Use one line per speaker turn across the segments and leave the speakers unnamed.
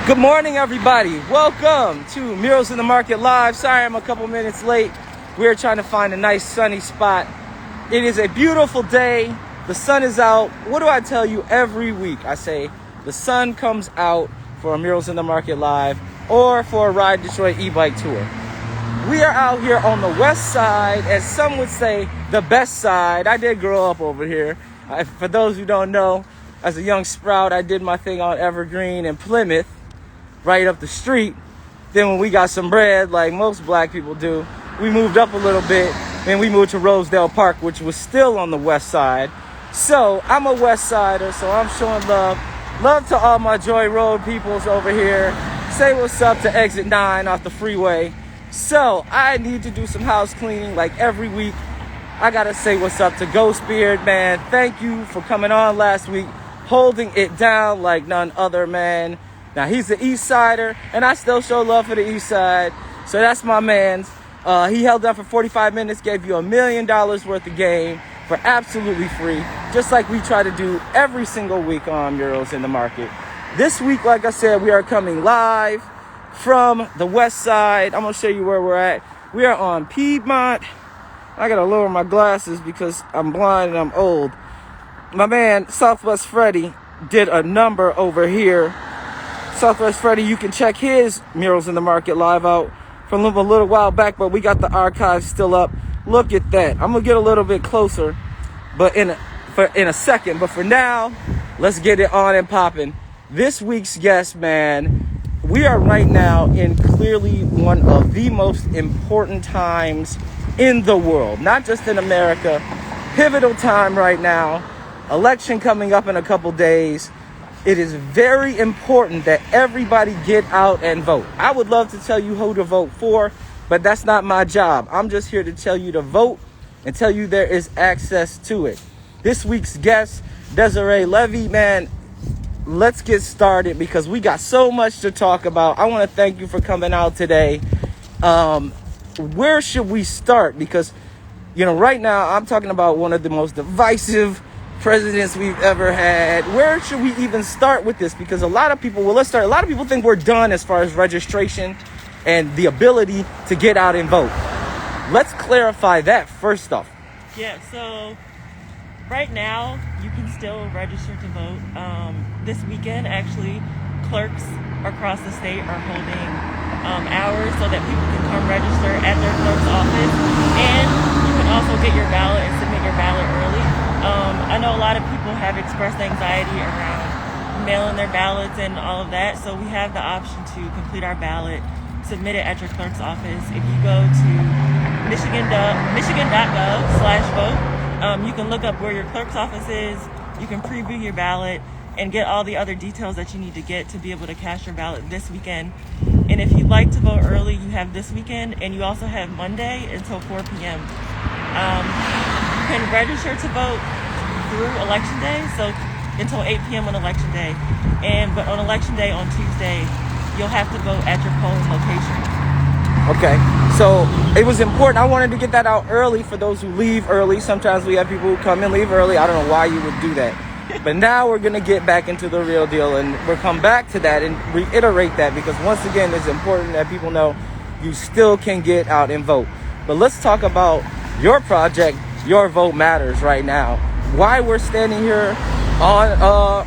Good morning, everybody. Welcome to Murals in the Market Live. Sorry I'm a couple minutes late. We're trying to find a nice sunny spot. It is a beautiful day. The sun is out. What do I tell you every week? I say the sun comes out for a Murals in the Market Live or for a Ride Detroit e-bike tour. We are out here on the west side, as some would say, the best side. I did grow up over here. For those who don't know, as a young sprout, I did my thing on Evergreen and Plymouth, right up the street. Then when we got some bread, like most black people do, we moved up a little bit and we moved to Rosedale Park, which was still on the west side. So I'm a west sider, so I'm showing love to all my Joy Road peoples over here. Say what's up to Exit 9 off the freeway. So I need to do some house cleaning like every week. I gotta say what's up to Ghost Beard, man. Thank you for coming on last week, holding it down like none other, man. Now, he's the East Sider, and I still show love for the East Side. So that's my man's. He held up for 45 minutes, gave you $1 million worth of game for absolutely free, just like we try to do every single week on Murals in the Market. This week, like I said, we are coming live from the west side. I'm going to show you where we're at. We are on Piedmont. I got to lower my glasses because I'm blind and I'm old. My man, Southwest Freddy, did a number over here. Southwest Freddy, you can check his Murals in the Market Live out from a little while back, but we got the archives still up. Look at that. I'm going to get a little bit closer but in a second. But for now, let's get it on and popping. This week's guest, man, we are right now in clearly one of the most important times in the world, not just in America. Pivotal time right now. Election coming up in a couple days. It is very important that everybody get out and vote. I would love to tell you who to vote for, but that's not my job. I'm just here to tell you to vote and tell you there is access to it. This week's guest, Desiree Levy, man, let's get started because we got so much to talk about. I want to thank you for coming out today. Where should we start? Because, right now I'm talking about one of the most divisive presidents we've ever had. Where should we even start with this? Because a lot of people think we're done as far as registration and the ability to get out and vote. Let's clarify that first off.
Yeah, so right now you can still register to vote. This weekend, actually, clerks across the state are holding hours so that people can come register at their clerk's office, and you can also get your ballot and submit your ballot early. I know a lot of people have expressed anxiety around mailing their ballots and all of that, so we have the option to complete our ballot, submit it at your clerk's office. If you go to michigan.gov/vote, you can look up where your clerk's office is, you can preview your ballot, and get all the other details that you need to get to be able to cast your ballot this weekend. And if you'd like to vote early, you have this weekend, and you also have Monday until 4 p.m. You can register to vote through Election Day, so until 8 p.m. on Election Day. But on Election Day on Tuesday, you'll have to vote at your polling location.
Okay, so it was important. I wanted to get that out early for those who leave early. Sometimes we have people who come and leave early. I don't know why you would do that. But now we're going to get back into the real deal, and we'll come back to that and reiterate that, because once again, it's important that people know you still can get out and vote. But let's talk about your project, Your Vote Matters, right now. Why we're standing here on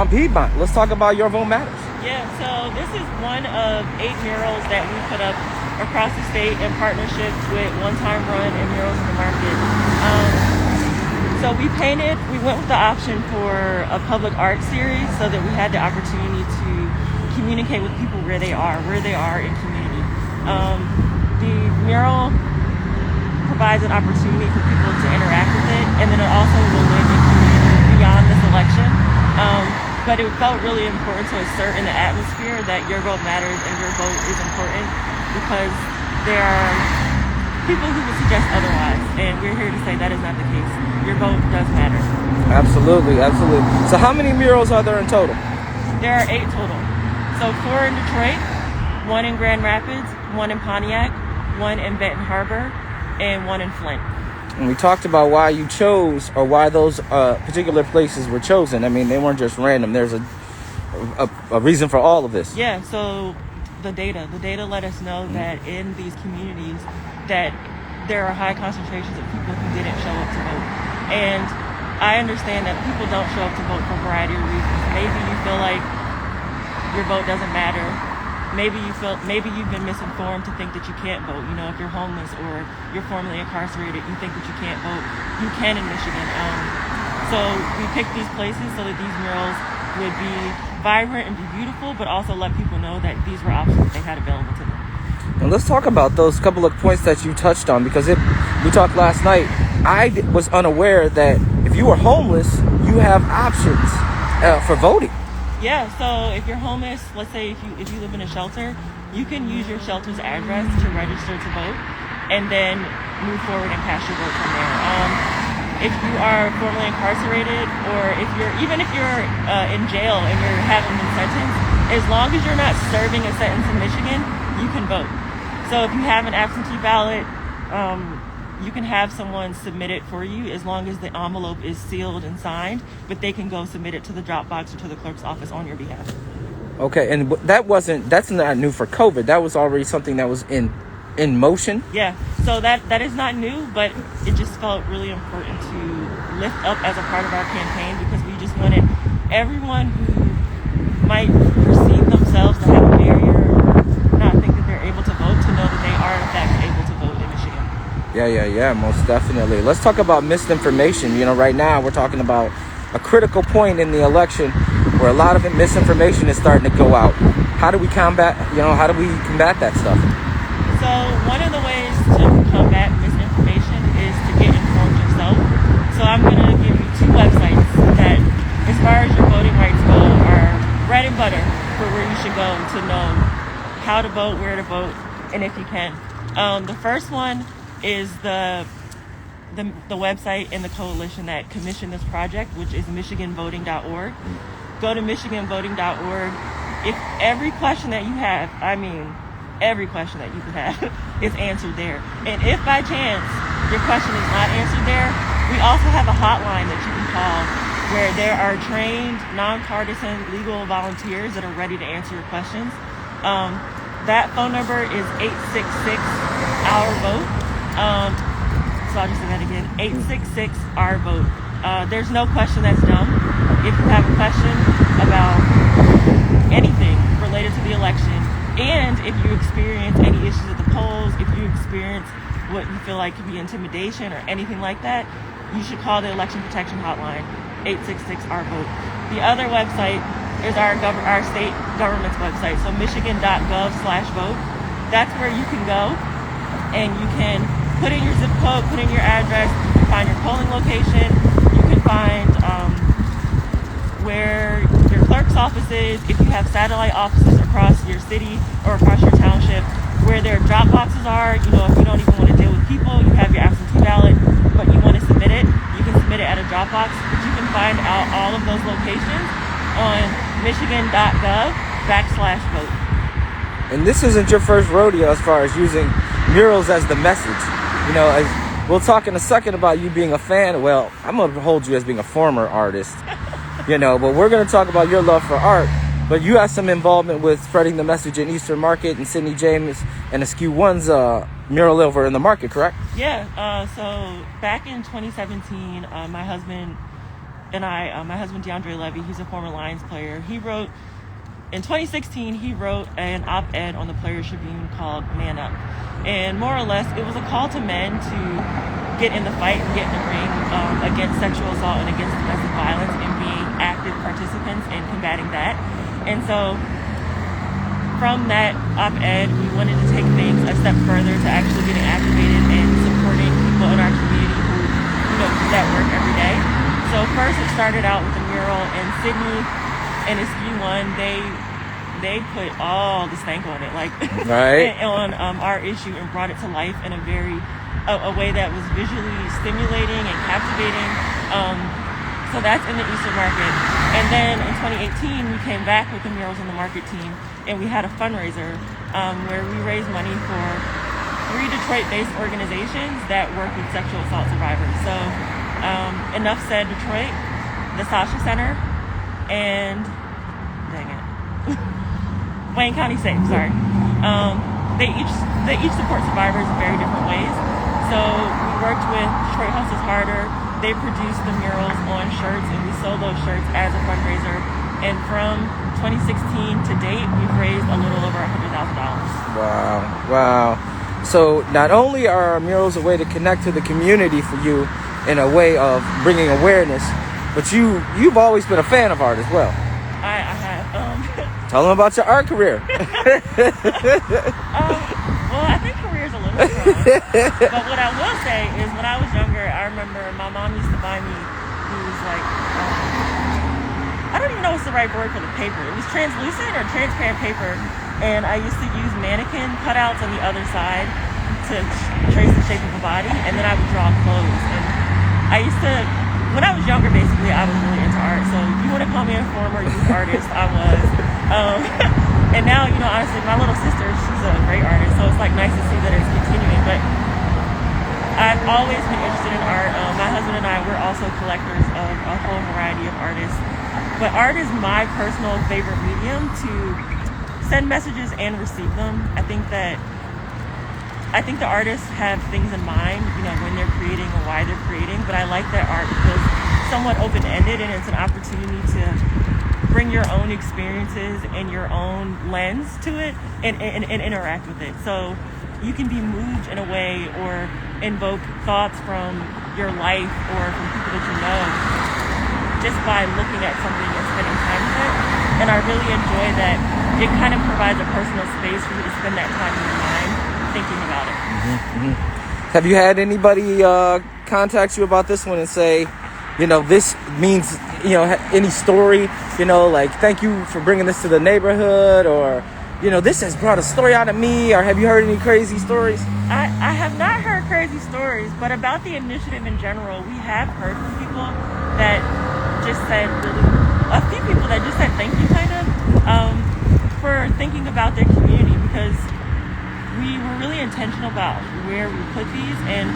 Piedmont. Let's talk about Your Vote Matters.
Yeah, so this is one of 8 murals that we put up across the state in partnership with One Time Run and Murals in the Market. So we went with the option for a public art series so that we had the opportunity to communicate with people where they are in community. The mural provides an opportunity for people to interact with it, and then it also will live in community beyond this election. But it felt really important to assert in the atmosphere that your vote matters and your vote is important, because there are people who would suggest otherwise, and we're here to say that is not the case. Your vote does matter.
Absolutely. So how many murals are there in total?
There are 8 total. So 4 in Detroit, 1 in Grand Rapids, 1 in Pontiac, 1 in Benton Harbor, and 1 in Flint.
And we talked about why you chose, or why those particular places were chosen. I mean, they weren't just random. There's a reason for all of this.
Yeah, so the data let us know that in these communities that there are high concentrations of people who didn't show up to vote. And I understand that people don't show up to vote for a variety of reasons. Maybe you feel like your vote doesn't matter. Maybe you've been misinformed to think that you can't vote. You know, if you're homeless or you're formerly incarcerated, you think that you can't vote. You can in Michigan. So we picked these places so that these murals would be vibrant and be beautiful, but also let people know that these were options that they had available to them.
And let's talk about those couple of points that you touched on, because we talked last night. I was unaware that if you were homeless, you have options for voting.
Yeah, so if you're homeless, let's say if you live in a shelter, you can use your shelter's address to register to vote, and then move forward and cast your vote from there. If you are formerly incarcerated, or if you're in jail and you're having been sentenced, as long as you're not serving a sentence in Michigan, you can vote. So if you have an absentee ballot, you can have someone submit it for you as long as the envelope is sealed and signed, but they can go submit it to the drop box or to the clerk's office on your behalf.
Okay, and that's not new for COVID. That was already something that was in motion.
Yeah, so that is not new, but it just felt really important to lift up as a part of our campaign, because we just wanted everyone who might perceive themselves to have a barrier, not think that they're able to vote, to know that they are in fact able to vote in Michigan.
Yeah, most definitely. Let's talk about misinformation. You know, right now we're talking about a critical point in the election where a lot of misinformation is starting to go out. How do we combat that stuff?
So one of the ways to combat misinformation is to get informed yourself. So I'm going to give you two websites that, as far as your voting rights go, are bread and butter for where you should go to know how to vote, where to vote, and if you can. The first one is the website and the coalition that commissioned this project, which is michiganvoting.org. Go to michiganvoting.org. If every question that you have, every question that you could have is answered there. And if by chance your question is not answered there, we also have a hotline that you can call where there are trained, nonpartisan legal volunteers that are ready to answer your questions. That phone number is 866-OUR-VOTE. So I'll just say that again, 866-OUR-VOTE. There's no question that's dumb. If you have a question about anything related to the election, and if you experience any issues at the polls, if you experience what you feel like could be intimidation or anything like that, you should call the Election Protection Hotline, 866-OUR-VOTE. The other website is our state government's website, so michigan.gov/vote. That's where you can go and you can put in your zip code, put in your address, you can find your polling location, you can find where your clerk's office is, if you have satellite offices across your city or across your township, where their drop boxes are. You know, if you don't even want to deal with people, you have your absentee ballot, but you want to submit it, you can submit it at a drop box. But you can find out all of those locations on michigan.gov/vote.
And this isn't your first rodeo as far as using murals as the message. You know, we'll talk in a second about you being a fan. Well, I'm going to hold you as being a former artist. You know, but we're going to talk about your love for art. But you have some involvement with spreading the message in Eastern Market and Sidney James and Askew One's mural over in the market, correct?
Yeah. So back in 2017, my husband DeAndre Levy, he's a former Lions player. In 2016, he wrote an op-ed on the Players Tribune called Man Up. And more or less, it was a call to men to get in the fight and get in the ring against sexual assault and against domestic violence, and being active participants in combating that. And so from that op-ed, we wanted to take things a step further to actually getting activated and supporting people in our community who, do that work every day. So first it started out with a mural, and Sidney and Askew One, they put all the stank on it, like
right.
on our issue, and brought it to life in a way that was visually stimulating and captivating. So that's in the Eastern Market. And then in 2018, we came back with the Murals in the Market team, and we had a fundraiser where we raised money for 3 Detroit-based organizations that work with sexual assault survivors. So Enough Said Detroit, the Sasha Center, and Wayne County Safe, sorry. They each support survivors in very different ways. So we worked with Detroit Hustles Harder. They produced the murals on shirts, and we sold those shirts as a fundraiser. And from 2016 to date, we've raised a little over $100,000.
Wow. So not only are murals a way to connect to the community for you in a way of bringing awareness, but you've always been a fan of art as well.
I have.
Tell them about your art career.
Well, I think career is a little strong. But what I will say is when I was younger, I remember my mom used to buy me these like, I don't even know what's the right word for the paper. It was translucent or transparent paper. And I used to use mannequin cutouts on the other side to trace the shape of a body. And then I would draw clothes. And I used to, when I was younger, basically, I was really into art. So if you want to call me a former youth artist, I was. And now, honestly, my little sister, she's a great artist. So it's like nice to see that it's continuing. But I've always been interested in art. My husband and I, we're also collectors of a whole variety of artists. But art is my personal favorite medium to send messages and receive them. I think the artists have things in mind, when they're creating or why they're creating. But I like that art because it's somewhat open-ended and it's an opportunity to bring your own experiences and your own lens to it and interact with it. So you can be moved in a way or invoke thoughts from your life or from people that you know just by looking at something and spending time with it. And I really enjoy that it kind of provides a personal space for you to spend that time in your mind thinking about it.
Mm-hmm. Have you had anybody contact you about this one and say, this means, any story, like, thank you for bringing this to the neighborhood, or, this has brought a story out of me, or have you heard any crazy stories?
I have not heard crazy stories, but about the initiative in general, we have heard from people that just said, a few people that just said thank you, kind of, for thinking about their community, because we were really intentional about where we put these, and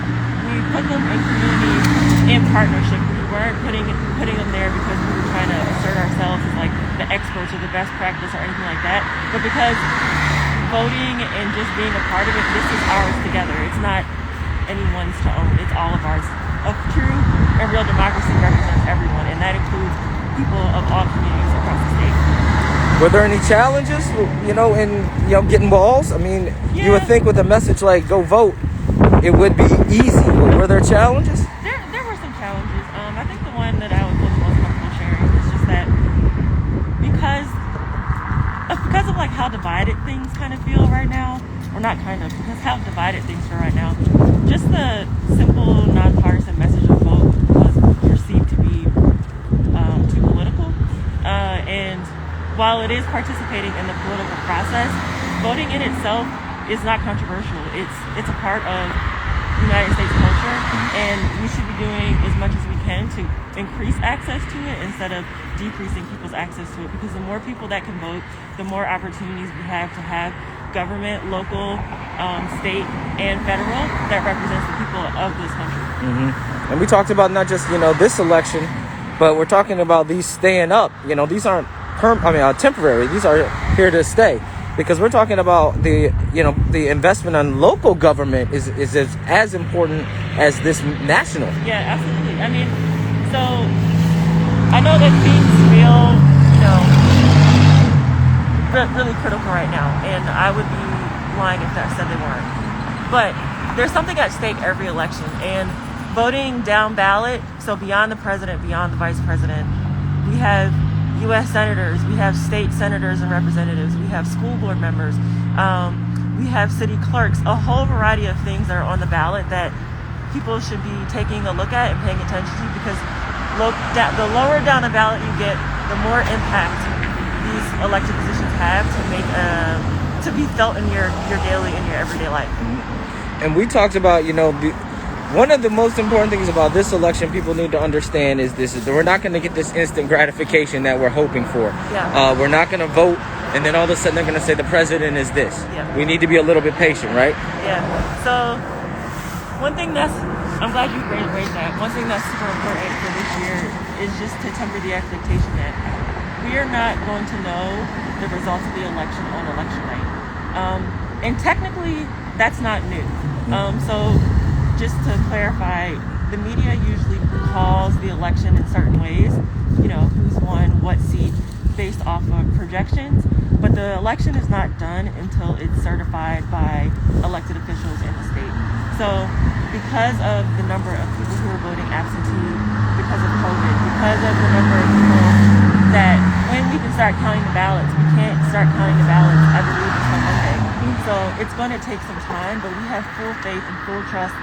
we put them in communities in partnership. We weren't putting them there because we were trying to assert ourselves as like the experts or the best practice or anything like that, but because voting and just being a part of it, this is ours together. It's not anyone's to own. It's all of ours. A true and real democracy represents everyone, and that includes people of all communities across the state.
Were there any challenges, in getting balls? I mean, You would think with a message like "Go vote," it would be easy. Were there challenges?
There were some challenges. I think the one that I would feel the most comfortable sharing is just that because of like how divided things kind of feel right now, or not kind of, because how divided things feel right now, just the simple nonpartisan message of vote was perceived to be too political, and while it is participating in the political process, voting in itself is not controversial. It's a part of United States culture, and we should be doing as much as we can to increase access to it instead of decreasing people's access to it, because the more people that can vote, the more opportunities we have to have government, local, state, and federal that represents the people of this country.
Mm-hmm. And we talked about not just, this election, but we're talking about these staying up. These aren't temporary. These are here to stay. Because we're talking about the investment on local government is as important as this national.
Yeah, absolutely. I mean, so I know that things feel, really critical right now, and I would be lying if I said they weren't. But there's something at stake every election, and voting down ballot, so beyond the president, beyond the vice president, we have U.S. senators, we have state senators and representatives, we have school board members, we have city clerks, a whole variety of things that are on the ballot that people should be taking a look at and paying attention to, because the lower down the ballot you get, the more impact these elected positions have to be felt in your daily, in your everyday life.
And we talked about, one of the most important things about this election people need to understand is this: is that we're not going to get this instant gratification that we're hoping for.
Yeah.
We're not going to vote and then all of a sudden they're going to say the president is this.
Yeah.
We need to be a little bit patient, right?
Yeah. So one thing I'm glad you raised that. One thing that's super important for this year is just to temper the expectation that we are not going to know the results of the election on election night. And technically, that's not new. So just to clarify, the media usually calls the election in certain ways, who's won what seat based off of projections, but the election is not done until it's certified by elected officials in the state. So because of the number of people who are voting absentee, because of COVID, because of the number of people that when we can start counting the ballots, we can't start counting the ballots, I believe, until Monday. So it's going to take some time, but we have full faith and full trust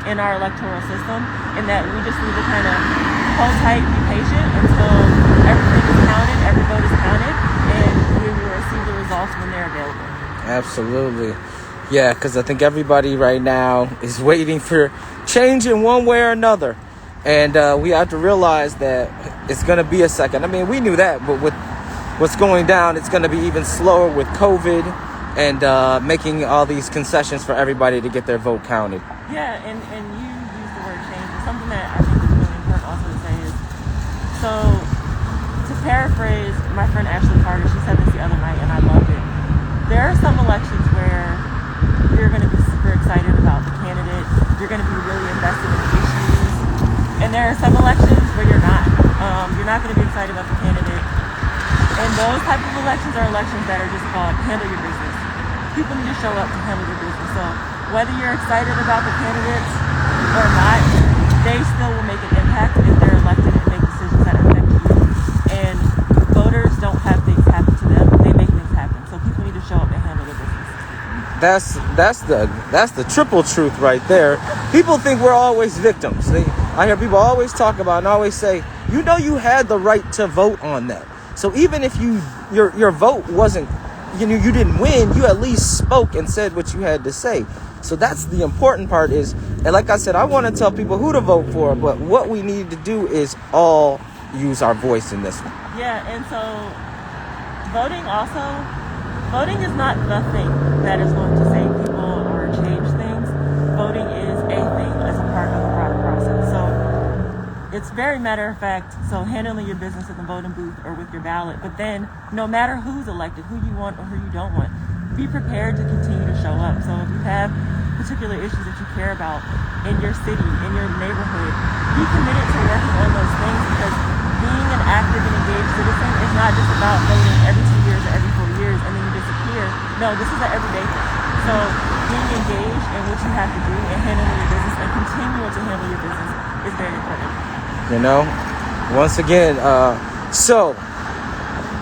in our electoral system, and that we just need to kind of hold tight, be patient until everything is counted, every vote is counted, and we will receive the results when they're available.
Absolutely. Yeah, because I think everybody right now is waiting for change in one way or another. And we have to realize that it's going to be a second. I mean, we knew that, but with what's going down, it's going to be even slower with COVID and making all these concessions for everybody to get their vote counted.
Yeah, and you use the word change. And something that I think is really important also to say is, so to paraphrase my friend Ashley Carter, she said this the other night and I loved it. There are some elections where you're going to be super excited about the candidate. You're going to be really invested in the issues. And there are some elections where you're not. You're not going to be excited about the candidate. And those type of elections are elections that are just called handle your business. People need to show up to handle your business. So whether you're excited about the candidates or not, they still will make an impact if they're elected and make decisions that affect you. And voters don't have things happen to them. They make things happen. So people need to show up and handle their business.
That's the triple truth right there. People think we're always victims. I hear people always talk about and always say, you had the right to vote on that. So even if your vote wasn't, you didn't win, you at least spoke and said what you had to say. So that's the important part is, and like I said, I want to tell people who to vote for, but what we need to do is all use our voice in this one.
Yeah, and so voting is not the thing that is going to save people or change things. Voting is a thing as a part of a broader process. So it's very matter of fact, so handling your business in the voting booth or with your ballot, but then no matter who's elected, who you want or who you don't want, be prepared to continue to show up. So if you have particular issues that you care about in your city, in your neighborhood, be committed to working on those things, because being an active and engaged citizen is not just about voting every 2 years or every 4 years and then you disappear. No, this is an everyday thing. So being engaged in what you have to do and handling your business and continuing to handle your business is very important.
Once again,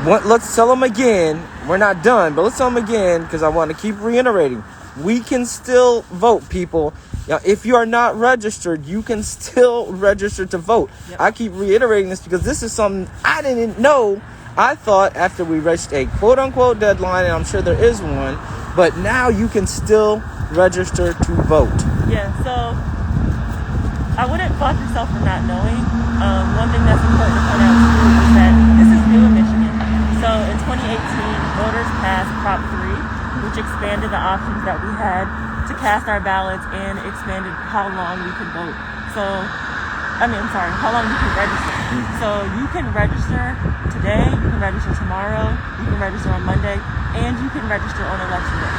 let's tell them again. We're not done, but let's tell them again, because I want to keep reiterating. We can still vote, people. If you are not registered, you can still register to vote. Yep. I keep reiterating this because this is something I didn't know. I thought after we reached a quote-unquote deadline, and I'm sure there is one, but now you can still register to vote.
Yeah, so I wouldn't fault yourself for not knowing. One thing that's important to point out too is that this is new in Michigan. So in 2018, voters passed Prop 3, which expanded the options that we had to cast our ballots and expanded how long we could vote. How long you can register. So you can register today, you can register tomorrow, you can register on Monday, and you can register on election day.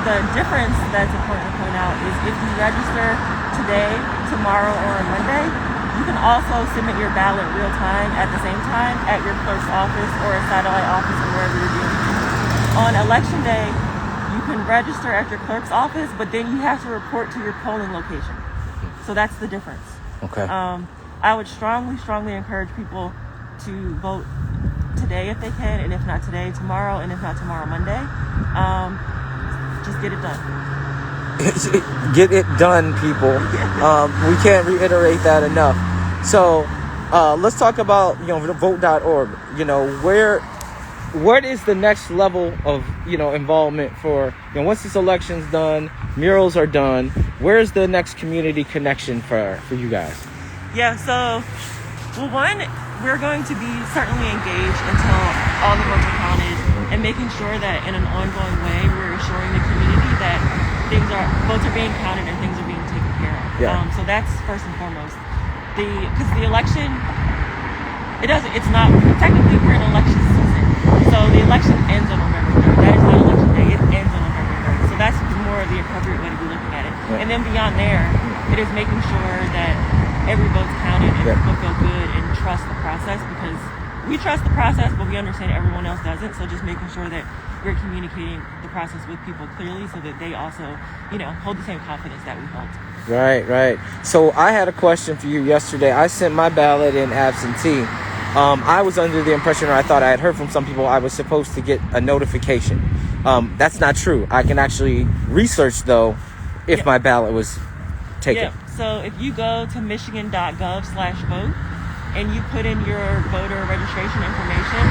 The difference that's important to point out is if you register today, tomorrow, or on Monday, you can also submit your ballot real time at the same time at your clerk's office or a satellite office or wherever you're doing it. On election day, you can register at your clerk's office, but then you have to report to your polling location. So that's the difference.
Okay.
I would strongly encourage people to vote today if they can, and if not today, tomorrow, and if not tomorrow, Monday. Just get it done.
Get it done, people. We can't reiterate that enough. So let's talk about vote.org. What is the next level of involvement for once this election's done, murals are done, where's the next community connection for you guys?
Yeah, so one, we're going to be certainly engaged until all the votes are counted and making sure that in an ongoing way we're assuring the community that votes are being counted and things are being taken care of.
Yeah.
So that's first and foremost. Because the election, It doesn't. It's not technically we're in election season, so the election ends on November 3rd. That is not election day. It ends on November 3rd. So that's more the appropriate way to be looking at it.
Yeah.
And then beyond there, it is making sure that every vote's counted and people feel good and trust the process, because we trust the process, but we understand everyone else doesn't. So just making sure that we're communicating the process with people clearly so that they also, hold the same confidence that we hold.
Right. So I had a question for you yesterday. I sent my ballot in absentee. I was under the impression, or I thought I had heard from some people, I was supposed to get a notification. That's not true. I can actually research, though, if my ballot was taken.
Yeah. So if you go to michigan.gov/vote and you put in your voter registration information,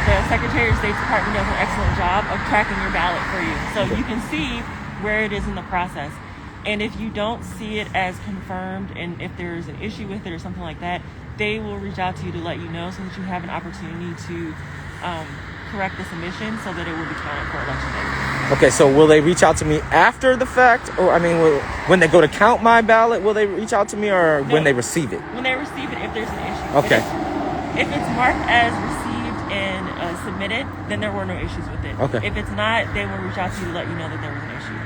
the Secretary of State's Department does an excellent job of tracking your ballot for you. So you can see where it is in the process. And if you don't see it as confirmed, and if there's an issue with it or something like that, they will reach out to you to let you know, so that you have an opportunity to correct the submission so that it will be counted for election day.
Okay, so will they reach out to me after the fact? Or, when they go to count my ballot, will they reach out to me, or when they receive it?
When they receive it, if there's an issue.
Okay.
If it's marked as received and submitted, then there were no issues with it.
Okay.
If it's not, they will reach out to you to let you know that there was an issue.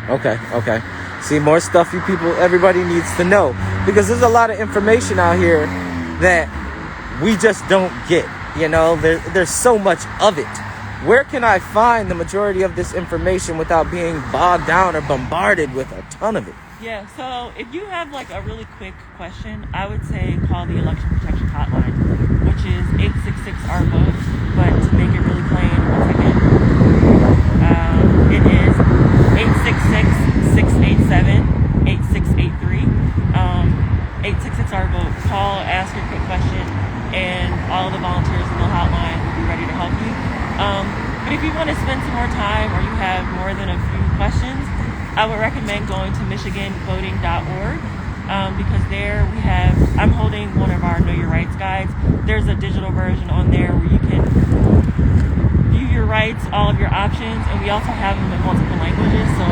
Okay. See, more stuff everybody needs to know, because there's a lot of information out here that we just don't get. There's so much of it. Where can I find the majority of this information without being bogged down or bombarded with a ton of it?
Yeah, so if you have a really quick question, I would say call the Election Protection Hotline, which is 866-RVOTE, but to make it really plain, once again, it is 866-687-8683. 866-RVOTE. Call, ask your quick question, and all of the volunteers in the hotline will be ready to help you. But if you want to spend some more time, or you have more than a few questions, I would recommend going to michiganvoting.org, because there I'm holding one of our Know Your Rights guides. There's a digital version on there where you can view your rights, all of your options, and we also have them in multiple languages, so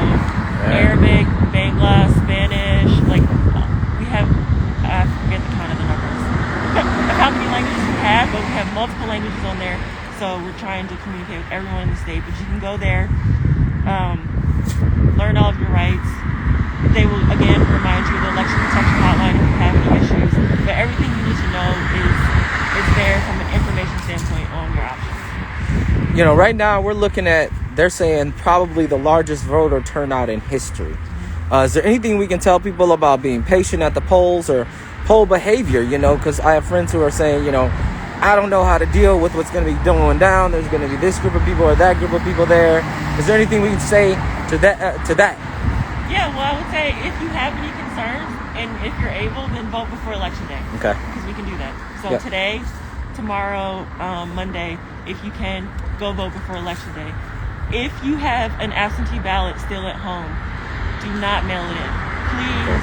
Arabic, Bangla, Spanish, we have, I forget the count of the numbers of how many languages we have, but we have multiple languages on there, so we're trying to communicate with everyone in the state. But you can go there, learn all of your rights. They will, again, remind you of the Election Protection Hotline if you have any issues, but everything you need to know is there from an information standpoint on your options.
Right now we're looking at, they're saying, probably the largest voter turnout in history. Is there anything we can tell people about being patient at the polls, or poll behavior? Because I have friends who are saying, I don't know how to deal with what's going to be going down. There's going to be this group of people or that group of people there. Is there anything we can say to that?
Yeah, well, I would say if you have any concerns, and if you're able, then vote before Election Day.
Okay.
Because we can do that. So today, tomorrow, Monday, if you can, go vote before Election Day. If you have an absentee ballot still at home, do not mail it in. Please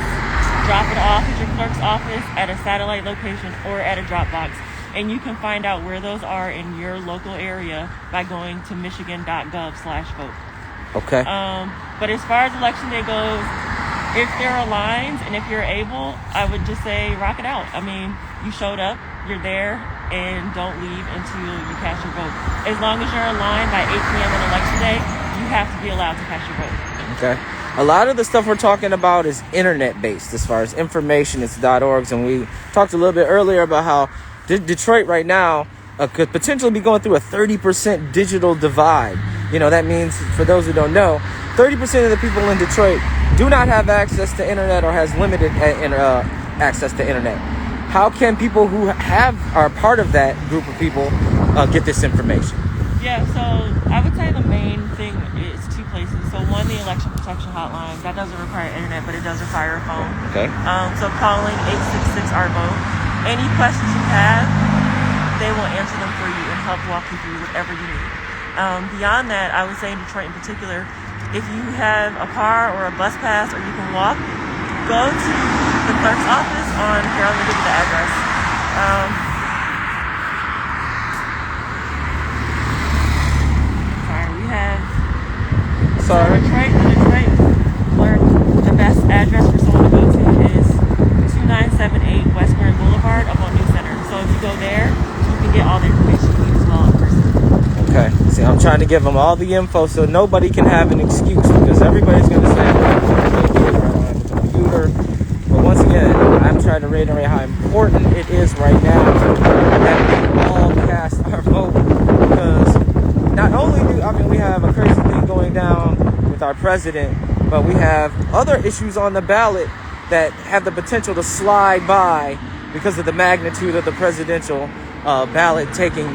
drop it off at your clerk's office, at a satellite location, or at a drop box. And you can find out where those are in your local area by going to michigan.gov/vote.
Okay.
But as far as Election Day goes, if there are lines and if you're able, I would just say rock it out. You showed up, you're there, and don't leave until you cast your vote. As long as you're in line by 8 p.m. on Election Day, you have to be allowed to cast your vote. Okay.
A lot of the stuff we're talking about is internet-based as far as information. It's .orgs, and we talked a little bit earlier about how Detroit right now could potentially be going through a 30% digital divide. That means, for those who don't know, 30% of the people in Detroit do not have access to internet, or has limited access to internet. How can people who are part of that group of people get this information?
Yeah, so I would say the main thing is two places. So one, the Election Protection Hotline. That doesn't require internet, but it does require a phone.
Okay.
So calling 866-RVOTE. Any questions you have, they will answer them for you and help walk you through whatever you need. Beyond that, I would say in Detroit in particular, if you have a car or a bus pass, or you can walk, go to the clerk's office on, here, let me give you the address. The Detroit clerk, the best address for someone to go to is 2978 West Grand Boulevard up on New Center. So if you go there, you can get
trying to give them all the info so nobody can have an excuse, because everybody's going to say, well, I can't do it, or I don't have a computer. But once again, I'm trying to reiterate how important it is right now that we all cast our vote, because not only we have a crazy thing going down with our president, but we have other issues on the ballot that have the potential to slide by because of the magnitude of the presidential ballot taking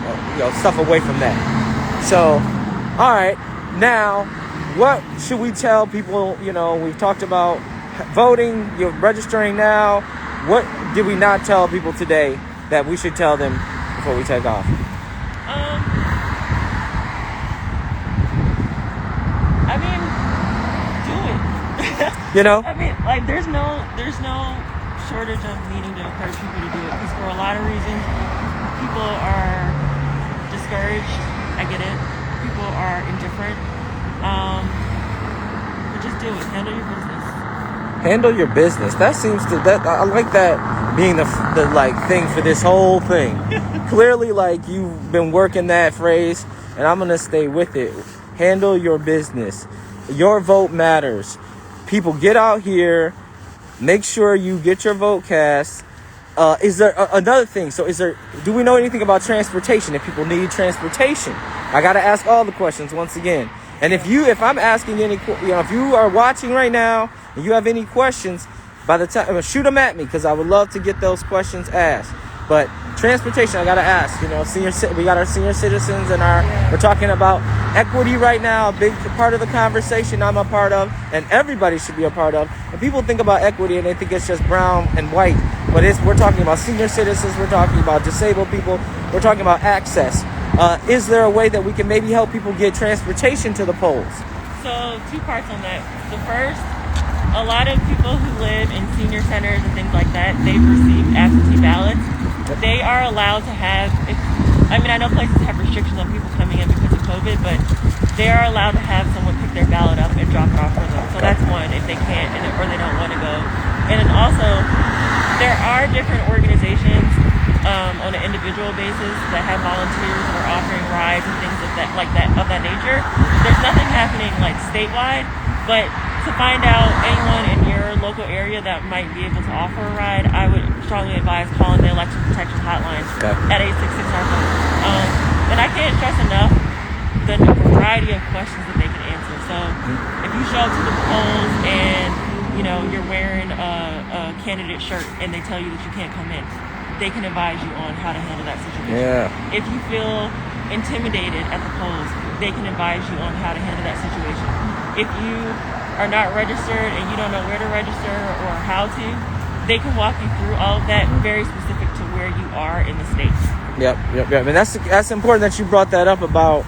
stuff away from that. So, all right, now what should we tell people? We've talked about voting, you're registering now. What did we not tell people today that we should tell them before we take off?
Do it. There's no shortage of needing to encourage people to do it, because for a lot of reasons, people are discouraged. I get it. People are indifferent. But just do it. Handle your business.
Handle your business. That seems to I like that being the thing for this whole thing. Clearly, you've been working that phrase, and I'm gonna stay with it. Handle your business. Your vote matters. People, get out here. Make sure you get your vote cast. Is there another thing? So do we know anything about transportation? If people need transportation, I got to ask all the questions once again. And if I'm asking any, if you are watching right now and you have any questions, by the time, shoot them at me, because I would love to get those questions asked. But transportation, I got to ask, we got our senior citizens and we're talking about equity right now, a big part of the conversation I'm a part of, and everybody should be a part of. And people think about equity and they think it's just brown and white, but we're talking about senior citizens, we're talking about disabled people, we're talking about access. Is there a way that we can maybe help people get transportation to the polls?
So 2 parts on that. The first, a lot of people who live in senior centers and things like that, they've received absentee ballots. They are allowed to have, I know places have restrictions on people coming in because of COVID, but they are allowed to have someone pick their ballot up and drop it off for them. So that's one, if they can't or they don't want to go. And then also, there are different organizations on an individual basis that have volunteers that are offering rides and things of that nature. There's nothing happening statewide, but to find out anyone in your local area that might be able to offer a ride, I would strongly advise calling the election protection hotline at 866-RVOTE. And I can't stress enough the variety of questions that they can answer. So if you show up to the polls and you're wearing a candidate shirt and they tell you that you can't come in, they can advise you on how to handle that situation.
Yeah.
If you feel intimidated at the polls, they can advise you on how to handle that situation. If you are not registered and you don't know where to register or how to, they can walk you through all of that, very specific to where you are in the state.
Yep. And that's important that you brought that up about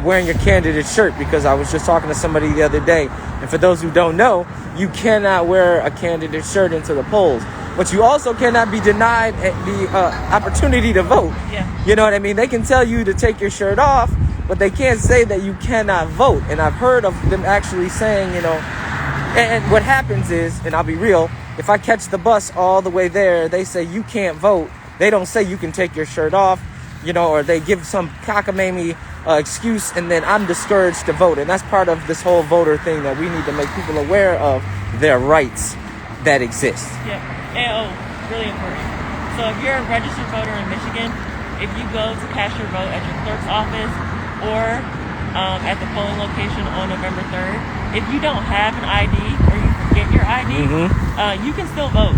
wearing your candidate shirt, because I was just talking to somebody the other day, and for those who don't know, you cannot wear a candidate shirt into the polls, but you also cannot be denied the opportunity to vote.
Yeah.
You know what I mean? They can tell you to take your shirt off, but they can't say that you cannot vote. And I've heard of them actually saying, and what happens is, and I'll be real, if I catch the bus all the way there, they say you can't vote. They don't say you can take your shirt off, or they give some cockamamie excuse, and then I'm discouraged to vote. And that's part of this whole voter thing, that we need to make people aware of their rights that exist.
Yep. And really important. So if you're a registered voter in Michigan, if you go to cast your vote at your clerk's office or at the polling location on November 3rd, if you don't have an ID or you forget your ID, you can still vote.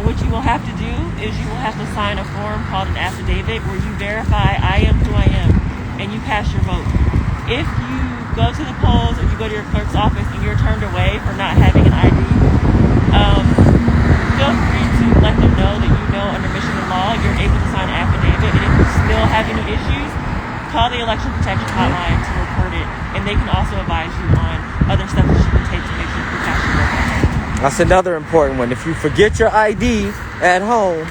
What you will have to do is you will have to sign a form called an affidavit where you verify I am who I am, and you cast your vote. If you go to the polls or you go to your clerk's office and you're turned away for not having an ID, feel free to let them know that under Michigan law you're able to sign an affidavit, and if you still have any issues, call the election protection hotline to report it, and they can also advise you on other steps that you can take to make sure you cast your vote.
That's another important one. If you forget your ID at home,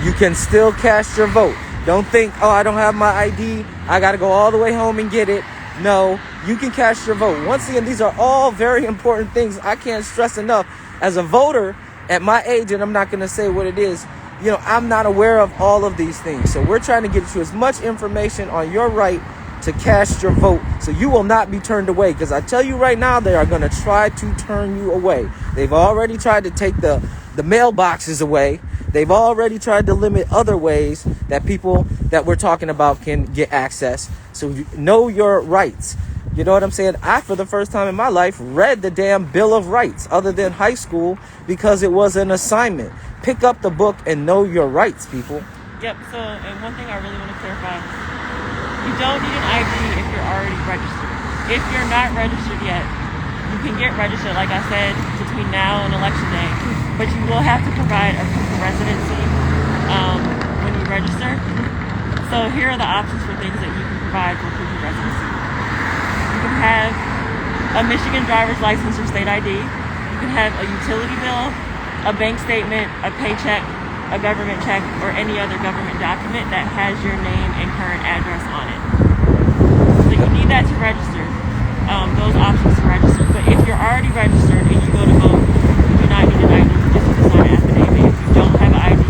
you can still cast your vote. Don't think, I don't have my ID, I got to go all the way home and get it. No, you can cast your vote. Once again, these are all very important things. I can't stress enough. As a voter at my age, and I'm not going to say what it is, I'm not aware of all of these things. So we're trying to get you as much information on your right to cast your vote, so you will not be turned away. Because I tell you right now, they are going to try to turn you away. They've already tried to take the mailboxes away. They've already tried to limit other ways that people that we're talking about can get access. So you know your rights. You know what I'm saying? I, for the first time in my life, read the damn Bill of Rights other than high school because it was an assignment. Pick up the book and know your rights, people.
Yep. So, and one thing I really want to clarify, you don't need an ID if you're already registered. If you're not registered yet, you can get registered, like I said, between now and election day, but you will have to provide a proof of residency when you register. So here are the options for things that you can provide for proof of residency. You can have a Michigan driver's license or state ID. You can have a utility bill, a bank statement, a paycheck, a government check, or any other government document that has your name and current address on it. So you need that to register. Those options to register. But if you're already registered and you go to vote, you do not need an ID. You just need to sign an affidavit. If you don't have an ID, you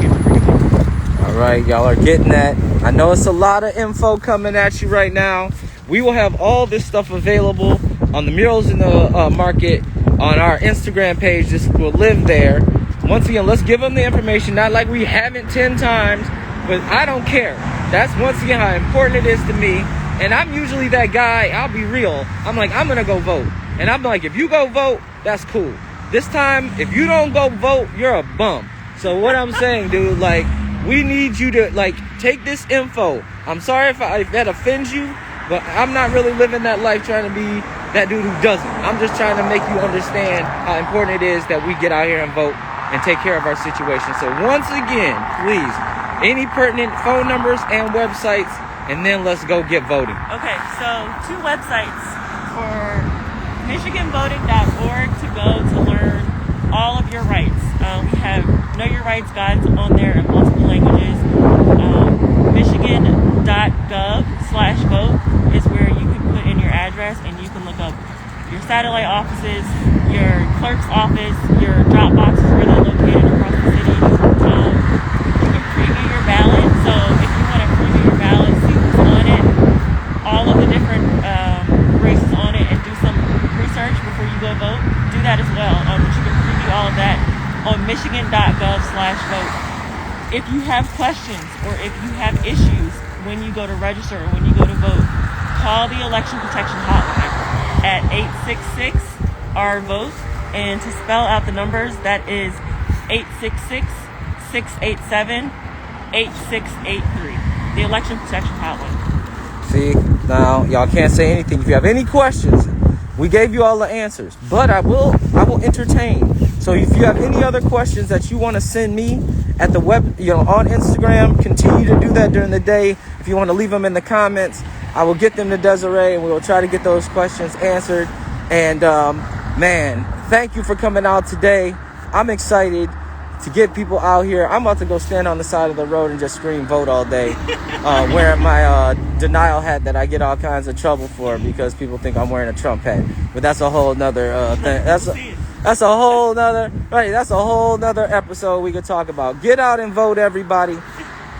can forget to vote.
All right, y'all are getting that. I know it's a lot of info coming at you right now. We will have all this stuff available on the Murals in the Market on our Instagram page. This will live there. Once again, let's give them the information. Not like we haven't 10 times, but I don't care. That's once again how important it is to me. And I'm usually that guy, I'll be real. I'm like, I'm going to go vote. And I'm like, if you go vote, that's cool. This time, if you don't go vote, you're a bum. So what I'm saying, dude, like, we need you to, like, take this info. I'm sorry if that offends you, but I'm not really living that life trying to be that dude who doesn't. I'm just trying to make you understand how important it is that we get out here and vote and take care of our situation. So once again, please, any pertinent phone numbers and websites, and then let's go get voting.
Okay, so 2 websites for MichiganVoting.org to go to learn all of your rights. We have Know Your Rights guides on there in multiple languages. Michigan.gov/vote is where you can put in your address and you can look up your satellite offices, your clerk's office, your drop boxes where they're located across the city. You can preview your ballot. So if you want to preview your ballot, see who's on it, all of the different races on it, and do some research before you go vote, do that as well. But you can preview all of that on Michigan.gov/vote. If you have questions or if you have issues when you go to register or when you go to vote, call the Election Protection Hotline at 866-RVOTE. And to spell out the numbers, that is 866-687-8683. The Election Protection Hotline.
See, now y'all can't say anything. If you have any questions, we gave you all the answers, but I will entertain. So if you have any other questions that you want to send me at the web, on Instagram, continue to do that during the day. If you want to leave them in the comments, I will get them to Desiree and we will try to get those questions answered. And man, thank you for coming out today. I'm excited to get people out here. I'm about to go stand on the side of the road and just scream vote all day, wearing my denial hat that I get all kinds of trouble for because people think I'm wearing a Trump hat. But that's a whole nother thing. That's a whole nother episode we could talk about. Get out and vote, everybody.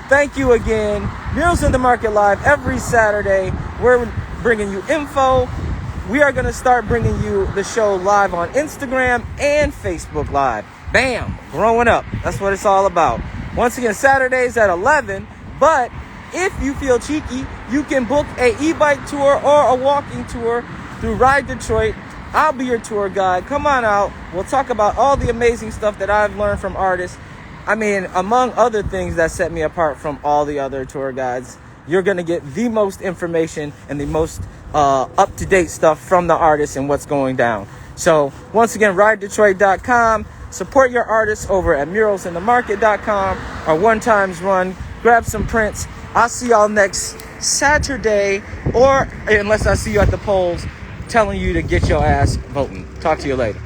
Thank you again. Murals in the Market Live every Saturday. We're bringing you info. We are going to start bringing you the show live on Instagram and Facebook Live. Bam! Growing up. That's what it's all about. Once again, Saturdays at 11. But if you feel cheeky, you can book a e-bike tour or a walking tour through Ride Detroit. I'll be your tour guide. Come on out. We'll talk about all the amazing stuff that I've learned from artists. I mean, among other things that set me apart from all the other tour guides, you're going to get the most information and the most up-to-date stuff from the artists and what's going down. So, once again, ridedetroit.com. Support your artists over at muralsinthemarket.com or One Times Run. Grab some prints. I'll see y'all next Saturday, or unless I see you at the polls telling you to get your ass voting. Talk to you later.